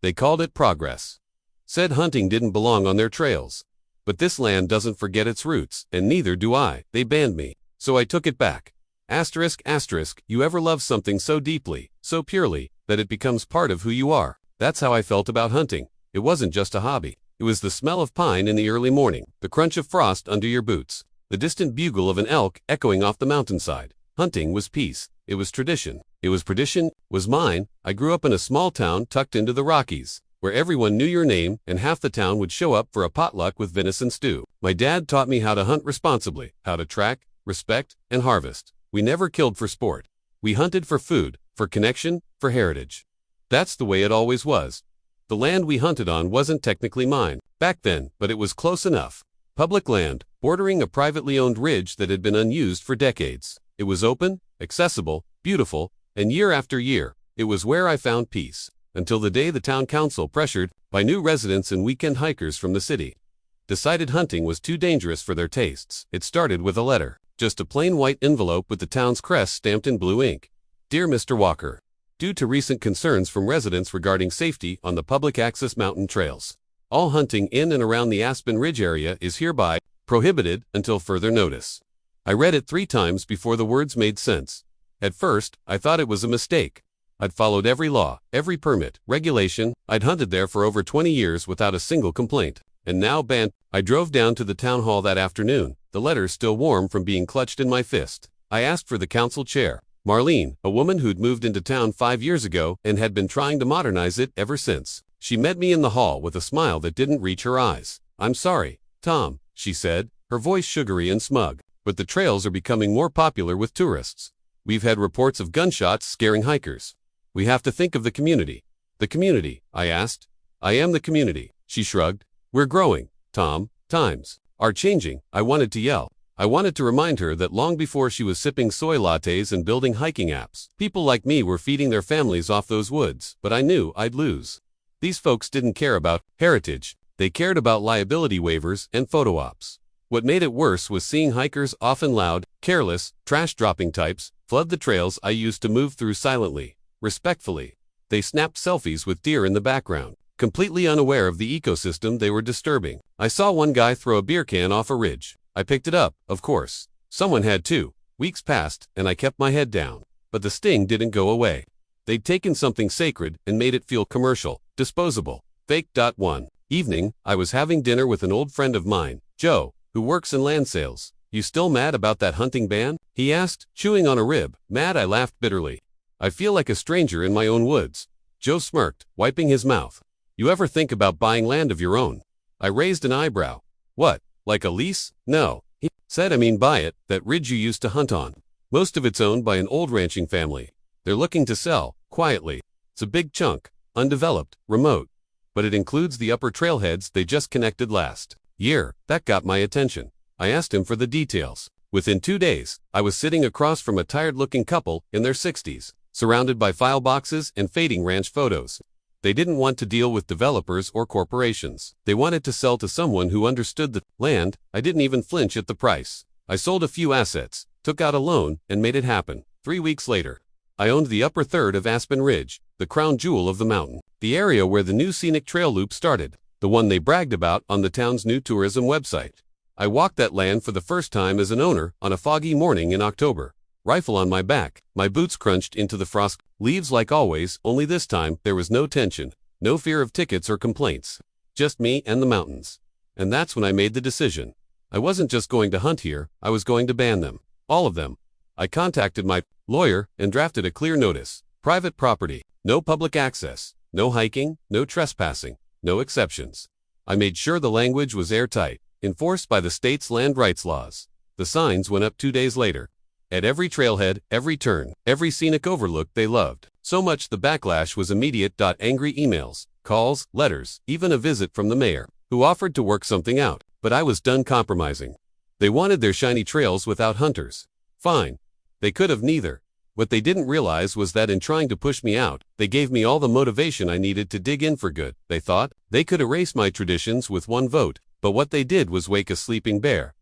They called it progress. Said hunting didn't belong on their trails. But this land doesn't forget its roots, and neither do I. They banned me. So I took it back. Asterisk, asterisk, you ever love something so deeply, so purely, that it becomes part of who you are? That's how I felt about hunting. It wasn't just a hobby. It was the smell of pine in the early morning, the crunch of frost under your boots, the distant bugle of an elk echoing off the mountainside. Hunting was peace. It was tradition. It was tradition, was mine. I grew up in a small town tucked into the Rockies, where everyone knew your name and half the town would show up for a potluck with venison stew. My dad taught me how to hunt responsibly, how to track, respect, and harvest. We never killed for sport. We hunted for food, for connection, for heritage. That's the way it always was. The land we hunted on wasn't technically mine back then, but it was close enough. Public land, bordering a privately owned ridge that had been unused for decades. It was open, accessible, beautiful, and year after year, it was where I found peace, until the day the town council, pressured by new residents and weekend hikers from the city, decided hunting was too dangerous for their tastes. It started with a letter, just a plain white envelope with the town's crest stamped in blue ink. Dear Mr. Walker, due to recent concerns from residents regarding safety on the public access mountain trails, all hunting in and around the Aspen Ridge area is hereby prohibited until further notice. I read it 3 times before the words made sense. At first, I thought it was a mistake. I'd followed every law, every permit, regulation. I'd hunted there for over 20 years without a single complaint. And now banned. I drove down to the town hall that afternoon, the letter still warm from being clutched in my fist. I asked for the council chair, Marlene, a woman who'd moved into town 5 years ago and had been trying to modernize it ever since. She met me in the hall with a smile that didn't reach her eyes. I'm sorry, Tom, she said, her voice sugary and smug, but the trails are becoming more popular with tourists. We've had reports of gunshots scaring hikers. We have to think of the community. The community, I asked. I am the community, she shrugged. We're growing, Tom. Times are changing. I wanted to yell. I wanted to remind her that long before she was sipping soy lattes and building hiking apps, people like me were feeding their families off those woods, but I knew I'd lose. These folks didn't care about heritage. They cared about liability waivers and photo ops. What made it worse was seeing hikers, often loud, careless, trash-dropping types, flood the trails I used to move through silently, respectfully. They snapped selfies with deer in the background, completely unaware of the ecosystem they were disturbing. I saw one guy throw a beer can off a ridge. I picked it up, of course. Someone had too. Weeks passed, and I kept my head down. But the sting didn't go away. They'd taken something sacred and made it feel commercial, disposable, fake. One evening, I was having dinner with an old friend of mine, Joe, who works in land sales. You still mad about that hunting ban? He asked, chewing on a rib. Mad? I laughed bitterly. I feel like a stranger in my own woods. Joe smirked, wiping his mouth. You ever think about buying land of your own? I raised an eyebrow. What, like a lease? No. He said, I mean buy it, that ridge you used to hunt on. Most of it's owned by an old ranching family. They're looking to sell, quietly. It's a big chunk, undeveloped, remote. But it includes the upper trailheads they just connected last year. That got my attention. I asked him for the details. Within 2 days, I was sitting across from a tired-looking couple in their 60s, surrounded by file boxes and fading ranch photos. They didn't want to deal with developers or corporations. They wanted to sell to someone who understood the land. I didn't even flinch at the price. I sold a few assets, took out a loan, and made it happen. 3 weeks later, I owned the upper third of Aspen Ridge, the crown jewel of the mountain, the area where the new scenic trail loop started, the one they bragged about on the town's new tourism website. I walked that land for the first time as an owner on a foggy morning in October, rifle on my back, my boots crunched into the frost, leaves like always, only this time there was no tension, no fear of tickets or complaints, just me and the mountains. And that's when I made the decision. I wasn't just going to hunt here, I was going to ban them, all of them. I contacted my lawyer and drafted a clear notice. Private property, no public access, no hiking, no trespassing, no exceptions. I made sure the language was airtight, enforced by the state's land rights laws. The signs went up 2 days later. At every trailhead, every turn, every scenic overlook they loved. So much the backlash was immediate. Angry emails, calls, letters, even a visit from the mayor, who offered to work something out. But I was done compromising. They wanted their shiny trails without hunters. Fine. They could have neither. What they didn't realize was that in trying to push me out, they gave me all the motivation I needed to dig in for good. They thought they could erase my traditions with one vote, but what they did was wake a sleeping bear.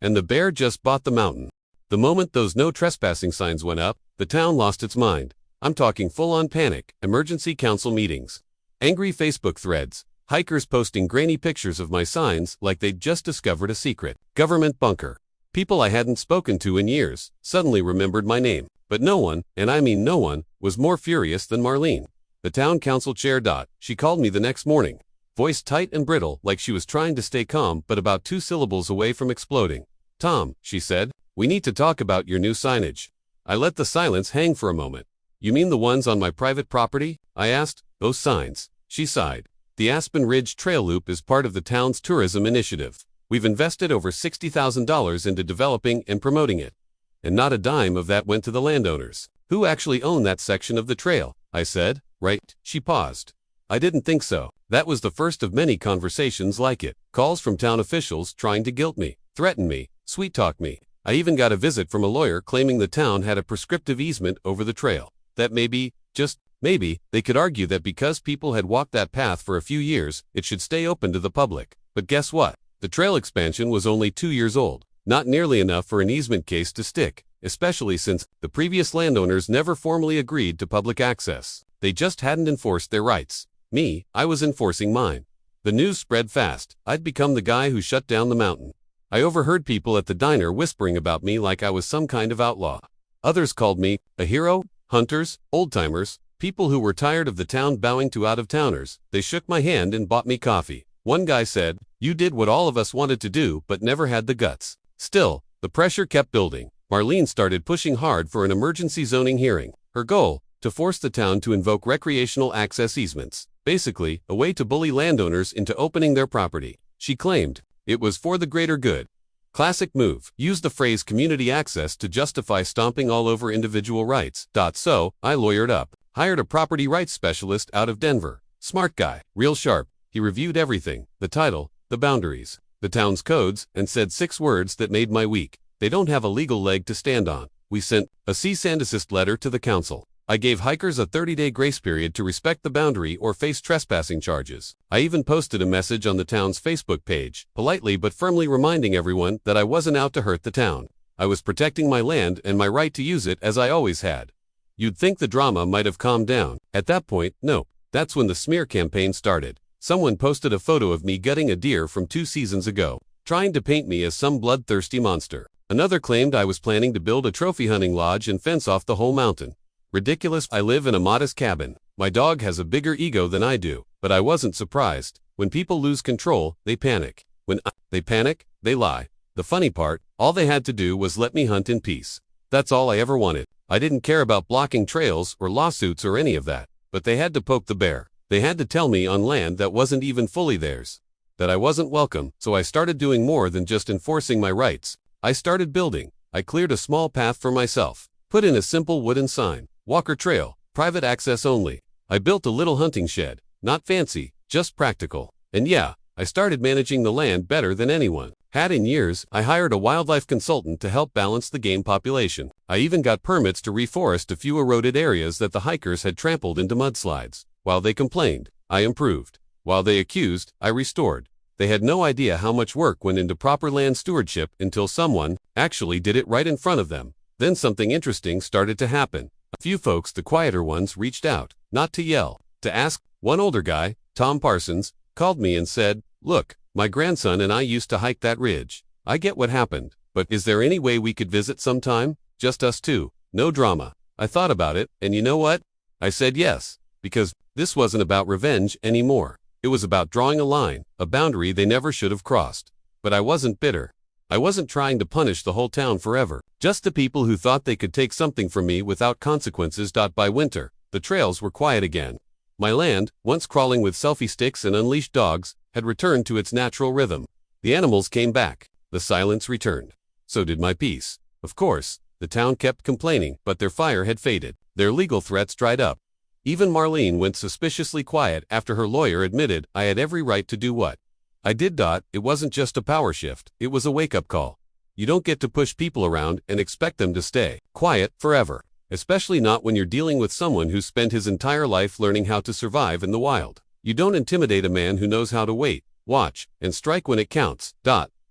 And the bear just bought the mountain. The moment those no trespassing signs went up, the town lost its mind. I'm talking full-on panic, emergency council meetings, Angry Facebook threads. Hikers posting grainy pictures of my signs like they'd just discovered a secret government bunker. People I hadn't spoken to in years suddenly remembered my name. But no one, and I mean no one, was more furious than Marlene, the town council chair. She called me the next morning, voice tight and brittle like she was trying to stay calm but about 2 syllables away from exploding. "Tom," she said, "we need to talk about your new signage." I let the silence hang for a moment. "You mean the ones on my private property?" I asked. "Those signs," she sighed. "The Aspen Ridge Trail Loop is part of the town's tourism initiative. We've invested over $60,000 into developing and promoting it. And not a dime of that went to the landowners, who actually own that section of the trail," I said. "Right?" She paused. "I didn't think so." That was the first of many conversations like it. Calls from town officials trying to guilt me, threaten me, sweet-talk me. I even got a visit from a lawyer claiming the town had a prescriptive easement over the trail. That maybe, just maybe, they could argue that because people had walked that path for a few years, it should stay open to the public. But guess what? The trail expansion was only 2 years old. Not nearly enough for an easement case to stick, especially since the previous landowners never formally agreed to public access. They just hadn't enforced their rights. Me, I was enforcing mine. The news spread fast. I'd become the guy who shut down the mountain. I overheard people at the diner whispering about me like I was some kind of outlaw. Others called me a hero, hunters, old-timers, people who were tired of the town bowing to out-of-towners. They shook my hand and bought me coffee. One guy said, "You did what all of us wanted to do but never had the guts." Still, the pressure kept building. Marlene started pushing hard for an emergency zoning hearing. Her goal, to force the town to invoke recreational access easements. Basically, a way to bully landowners into opening their property. She claimed it was for the greater good. Classic move. Use the phrase community access to justify stomping all over individual rights. So, I lawyered up. Hired a property rights specialist out of Denver. Smart guy, real sharp. He reviewed everything, the title, the boundaries, the town's codes, and said 6 words that made my week. They don't have a legal leg to stand on. We sent a cease and desist letter to the council. I gave hikers a 30-day grace period to respect the boundary or face trespassing charges. I even posted a message on the town's Facebook page, politely but firmly reminding everyone that I wasn't out to hurt the town. I was protecting my land and my right to use it as I always had. You'd think the drama might have calmed down. At that point, nope. That's when the smear campaign started. Someone posted a photo of me gutting a deer from 2 seasons ago, trying to paint me as some bloodthirsty monster. Another claimed I was planning to build a trophy hunting lodge and fence off the whole mountain. Ridiculous. I live in a modest cabin. My dog has a bigger ego than I do, but I wasn't surprised. When people lose control, they panic. When they panic, they lie. The funny part, all they had to do was let me hunt in peace. That's all I ever wanted. I didn't care about blocking trails or lawsuits or any of that, but they had to poke the bear. They had to tell me on land that wasn't even fully theirs, that I wasn't welcome, so I started doing more than just enforcing my rights. I started building. I cleared a small path for myself, put in a simple wooden sign. Walker trail, private access only. I built a little hunting shed, not fancy, just practical. And yeah, I started managing the land better than anyone had in years. I hired a wildlife consultant to help balance the game population. I even got permits to reforest a few eroded areas that the hikers had trampled into mudslides. While they complained, I improved. While they accused, I restored. They had no idea how much work went into proper land stewardship until someone actually did it right in front of them. Then something interesting started to happen. A few folks, the quieter ones, reached out, not to yell, to ask. One older guy, Tom Parsons, called me and said, "Look, my grandson and I used to hike that ridge. I get what happened, but is there any way we could visit sometime? Just us two, no drama." I thought about it, and you know what? I said yes, because this wasn't about revenge anymore. It was about drawing a line, a boundary they never should have crossed. But I wasn't bitter. I wasn't trying to punish the whole town forever. Just the people who thought they could take something from me without consequences. By winter, the trails were quiet again. My land, once crawling with selfie sticks and unleashed dogs, had returned to its natural rhythm. The animals came back. The silence returned. So did my peace. Of course, the town kept complaining, but their fire had faded. Their legal threats dried up. Even Marlene went suspiciously quiet after her lawyer admitted I had every right to do what I did. It wasn't just a power shift, it was a wake-up call. You don't get to push people around and expect them to stay quiet forever, especially not when you're dealing with someone who spent his entire life learning how to survive in the wild. You don't intimidate a man who knows how to wait, watch, and strike when it counts.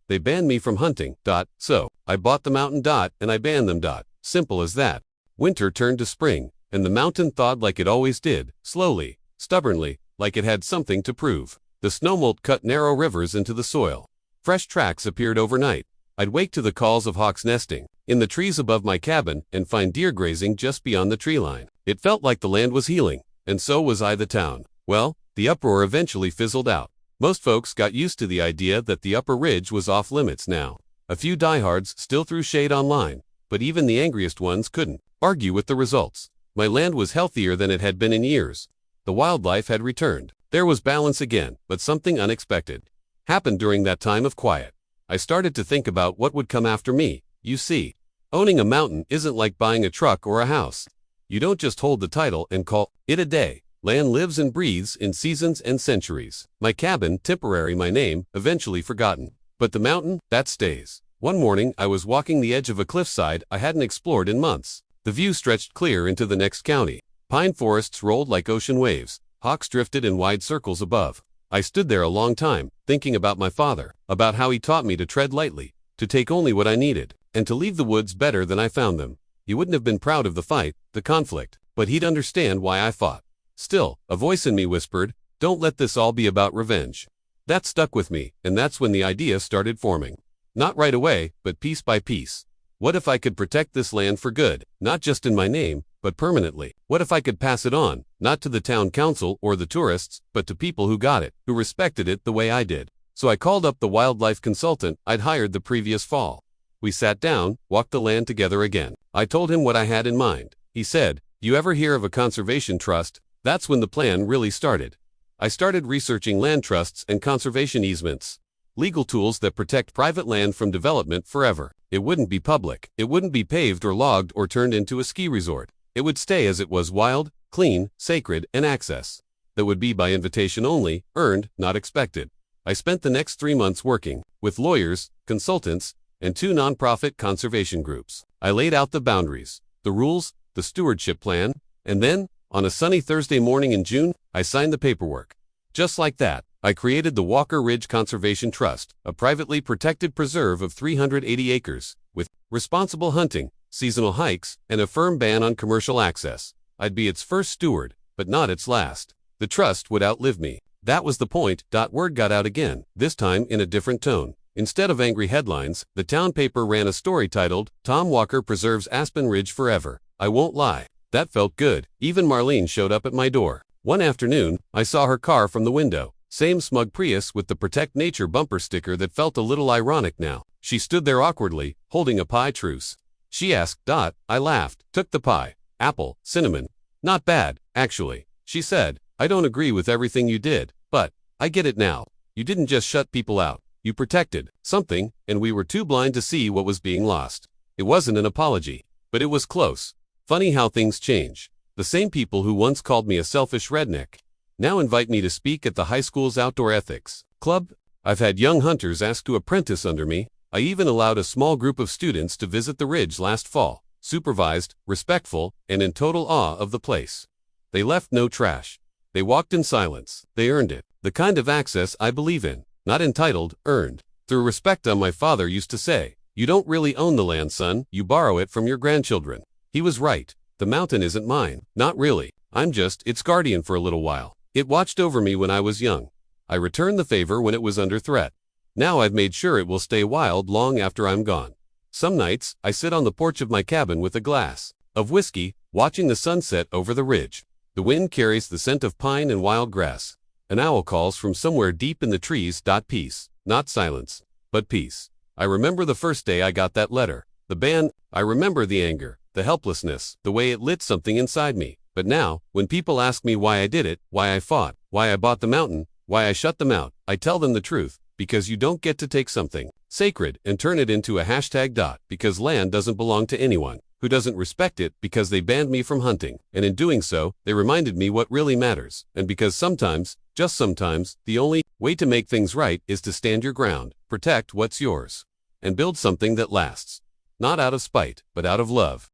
They banned me from hunting. So, I bought the mountain. And I banned them. Simple as that. Winter turned to spring, and the mountain thawed like it always did, slowly, stubbornly, like it had something to prove. The snowmelt cut narrow rivers into the soil. Fresh tracks appeared overnight. I'd wake to the calls of hawks nesting in the trees above my cabin and find deer grazing just beyond the tree line. It felt like the land was healing, and so was I the town. Well, the uproar eventually fizzled out. Most folks got used to the idea that the upper ridge was off limits now. A few diehards still threw shade online, but even the angriest ones couldn't argue with the results. My land was healthier than it had been in years. The wildlife had returned. There was balance again, but something unexpected happened during that time of quiet. I started to think about what would come after me. You see, owning a mountain isn't like buying a truck or a house. You don't just hold the title and call it a day. Land lives and breathes in seasons and centuries. My cabin, temporary, my name, eventually forgotten. But the mountain, that stays. One morning, I was walking the edge of a cliffside I hadn't explored in months. The view stretched clear into the next county. Pine forests rolled like ocean waves. Hawks drifted in wide circles above. I stood there a long time, thinking about my father, about how he taught me to tread lightly, to take only what I needed, and to leave the woods better than I found them. He wouldn't have been proud of the fight, the conflict, but he'd understand why I fought. Still, a voice in me whispered, "Don't let this all be about revenge." That stuck with me, and that's when the idea started forming. Not right away, but piece by piece. What if I could protect this land for good, not just in my name, but permanently? What if I could pass it on, not to the town council or the tourists, but to people who got it, who respected it the way I did? So I called up the wildlife consultant I'd hired the previous fall. We sat down, walked the land together again. I told him what I had in mind. He said, "You ever hear of a conservation trust?" That's when the plan really started. I started researching land trusts and conservation easements, legal tools that protect private land from development forever. It wouldn't be public. It wouldn't be paved or logged or turned into a ski resort. It would stay as it was: wild, clean, sacred, and access that would be by invitation only, earned, not expected. I spent the next 3 months working with lawyers, consultants, and 2 nonprofit conservation groups. I laid out the boundaries, the rules, the stewardship plan, and then, on a sunny Thursday morning in June, I signed the paperwork. Just like that, I created the Walker Ridge Conservation Trust, a privately protected preserve of 380 acres, with responsible hunting, seasonal hikes, and a firm ban on commercial access. I'd be its first steward, but not its last. The trust would outlive me. That was the point. Word got out again, this time in a different tone. Instead of angry headlines, the town paper ran a story titled, "Tom Walker Preserves Aspen Ridge Forever." I won't lie, that felt good. Even Marlene showed up at my door. One afternoon, I saw her car from the window. Same smug Prius with the Protect Nature bumper sticker that felt a little ironic now. She stood there awkwardly, holding a pie truce. She asked, I laughed, took the pie. "Apple, cinnamon. Not bad, actually," she said. "I don't agree with everything you did, but I get it now. You didn't just shut people out. You protected something, and we were too blind to see what was being lost." It wasn't an apology, but it was close. Funny how things change. The same people who once called me a selfish redneck now invite me to speak at the high school's outdoor ethics club. I've had young hunters ask to apprentice under me. I even allowed a small group of students to visit the ridge last fall, supervised, respectful, and in total awe of the place. They left no trash. They walked in silence. They earned it. The kind of access I believe in. Not entitled, earned. Through respect. My father used to say, "You don't really own the land, son, you borrow it from your grandchildren." He was right. The mountain isn't mine. Not really. I'm just its guardian for a little while. It watched over me when I was young. I returned the favor when it was under threat. Now I've made sure it will stay wild long after I'm gone. Some nights, I sit on the porch of my cabin with a glass of whiskey, watching the sunset over the ridge. The wind carries the scent of pine and wild grass. An owl calls from somewhere deep in the trees. Peace. Not silence, but peace. I remember the first day I got that letter. The ban. I remember the anger, the helplessness, the way it lit something inside me. But now, when people ask me why I did it, why I fought, why I bought the mountain, why I shut them out, I tell them the truth. Because you don't get to take something sacred and turn it into a hashtag. Because land doesn't belong to anyone who doesn't respect it. Because they banned me from hunting, and in doing so, they reminded me what really matters. And because sometimes, just sometimes, the only way to make things right is to stand your ground, protect what's yours, and build something that lasts. Not out of spite, but out of love.